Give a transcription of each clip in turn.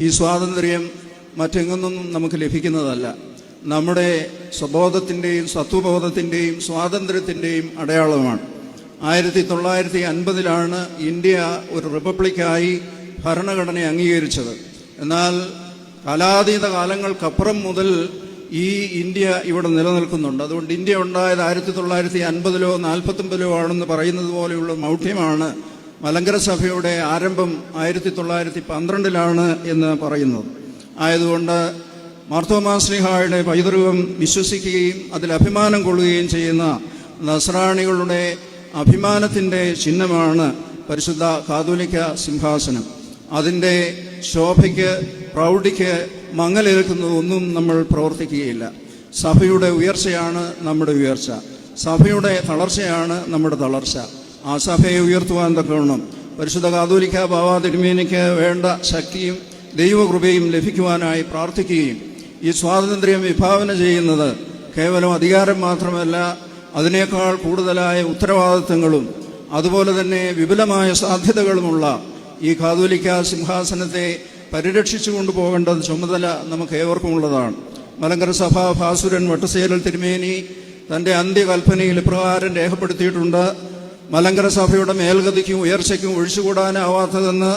ഈ സ്വാതന്ത്ര്യം മറ്റെങ്ങൊന്നും നമുക്ക് ലഭിക്കുന്നതല്ല. നമ്മുടെ സ്വബോധത്തിൻ്റെയും സത്വബോധത്തിൻ്റെയും സ്വാതന്ത്ര്യത്തിൻ്റെയും അടയാളമാണ്. 1950 ഇന്ത്യ ഒരു റിപ്പബ്ലിക്കായി ഭരണഘടന അംഗീകരിച്ചത്. എന്നാൽ കാലാതീത കാലങ്ങൾക്കപ്പുറം മുതൽ ഈ ഇന്ത്യ ഇവിടെ നിലനിൽക്കുന്നുണ്ട്. അതുകൊണ്ട് ഇന്ത്യ ഉണ്ടായത് 1950 49 ആണെന്ന് പറയുന്നത് പോലെയുള്ള മൗഢ്യമാണ് മലങ്കര സഭയുടെ ആരംഭം 1912 എന്ന് പറയുന്നത്. ആയതുകൊണ്ട് മാർത്തോമാ ശ്ലീഹായുടെ പൈതൃകം വിശ്വസിക്കുകയും അതിൽ അഭിമാനം കൊള്ളുകയും ചെയ്യുന്ന നസ്രാണികളുടെ അഭിമാനത്തിൻ്റെ ചിഹ്നമാണ് പരിശുദ്ധ കാതോലിക്ക സിംഹാസനം. അതിൻ്റെ ശോഭയ്ക്ക് പ്രൗഢിക്ക് മങ്ങലേൽക്കുന്നതൊന്നും നമ്മൾ പ്രവർത്തിക്കുകയില്ല. സഭയുടെ ഉയർച്ചയാണ് നമ്മുടെ ഉയർച്ച, സഭയുടെ തളർച്ചയാണ് നമ്മുടെ തളർച്ച. ആ സഭയെ ഉയർത്തുവാൻ തക്കവണ്ണം പരിശുദ്ധ കാതോലിക്ക ബാവാ തിരുമേനിക്ക് വേണ്ട ശക്തിയും ദൈവകൃപയും ലഭിക്കുവാനായി പ്രാർത്ഥിക്കുകയും ഈ സ്വാതന്ത്ര്യം വിഭാവന ചെയ്യുന്നത് കേവലം അധികാരം മാത്രമല്ല, അതിനേക്കാൾ കൂടുതലായ ഉത്തരവാദിത്തങ്ങളും അതുപോലെ തന്നെ വിപുലമായ സാധ്യതകളുമുള്ള ഈ കാതോലിക്ക സിംഹാസനത്തെ പരിരക്ഷിച്ചു കൊണ്ടുപോകേണ്ടത് ചുമതല നമുക്ക് ഏവർക്കുമുള്ളതാണ്. മലങ്കര സഭാ ഭാസുരൻ വട്ടശ്ശേരിൽ തിരുമേനി തൻ്റെ അന്ത്യകൽപ്പനയിൽ ഇപ്രകാരം രേഖപ്പെടുത്തിയിട്ടുണ്ട്: മലങ്കര സഭയുടെ മേൽഗതിക്കും ഉയർച്ചയ്ക്കും ഒഴിച്ചുകൂടാനാവാത്തതെന്ന്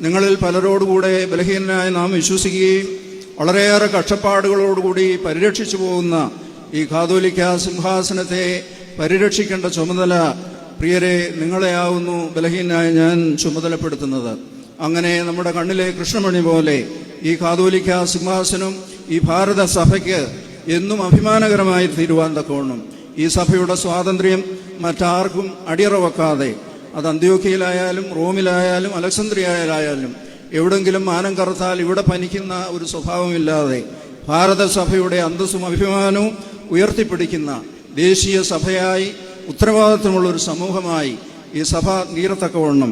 നിങ്ങളിൽ പലരോടുകൂടെ ബലഹീനനായി നാം വിശ്വസിക്കുകയും വളരെയേറെ കഷ്ടപ്പാടുകളോടുകൂടി പരിരക്ഷിച്ചു പോകുന്ന ഈ കാതോലിക്ക സിംഹാസനത്തെ പരിരക്ഷിക്കേണ്ട ചുമതല പ്രിയരെ നിങ്ങളെയാവുന്നു ബലഹീനായി ഞാൻ ചുമതലപ്പെടുത്തുന്നത്. അങ്ങനെ നമ്മുടെ കണ്ണിലെ കൃഷ്ണമണി പോലെ ഈ കാതോലിക്ക സിംഹാസനം ഈ ഭാരത സഭയ്ക്ക് എന്നും അഭിമാനകരമായി തീരുവാൻ തക്കവണ്ണം ഈ സഭയുടെ സ്വാതന്ത്ര്യം മറ്റാർക്കും അടിയറ വെക്കാതെ, അത് അന്ത്യോക്യയിലായാലും റോമിലായാലും അലക്സാന്ദ്രിയയിലായാലും എവിടെങ്കിലും മാനം കറുത്താൽ ഇവിടെ പനിക്കുന്ന ഒരു സ്വഭാവമില്ലാതെ ഭാരത സഭയുടെ അന്തസ്സും അഭിമാനവും ഉയർത്തിപ്പിടിക്കുന്ന ദേശീയ സഭയായി ഉത്തരവാദിത്വമുള്ള ഒരു സമൂഹമായി ഈ സഭ തീരത്തക്കവണ്ണം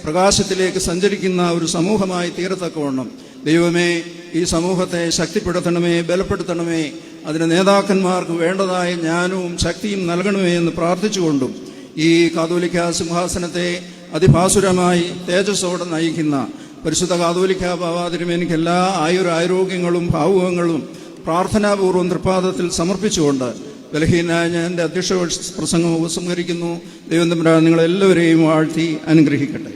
പ്രകാശത്തിലേക്ക് സഞ്ചരിക്കുന്ന ഒരു സമൂഹമായി തീരത്തക്കവണ്ണം ദൈവമേ ഈ സമൂഹത്തെ ശക്തിപ്പെടുത്തണമേ, ബലപ്പെടുത്തണമേ, അതിന് നേതാക്കന്മാർക്ക് വേണ്ടതായ ജ്ഞാനവും ശക്തിയും നൽകണമേ എന്ന് പ്രാർത്ഥിച്ചുകൊണ്ടും ഈ കാതോലിക്ക സിംഹാസനത്തെ അതിഭാസുരമായി തേജസ്സോടെ നയിക്കുന്ന പരിശുദ്ധ കാതോലിക്ക ബാവാ തിരുമേനിക്ക് എല്ലാ ആയുരാരോഗ്യങ്ങളും ഭാവുകങ്ങളും പ്രാർത്ഥനാപൂർവ്വം തൃപ്പാദത്തിൽ സമർപ്പിച്ചുകൊണ്ട് ബലഹീനായ ഞാൻ എൻ്റെ അധ്യക്ഷ പ്രസംഗം ഉപസംഹരിക്കുന്നു. ദൈവം തമ്പുരാൻ നിങ്ങളെല്ലാവരെയും വാഴ്ത്തി അനുഗ്രഹിക്കട്ടെ.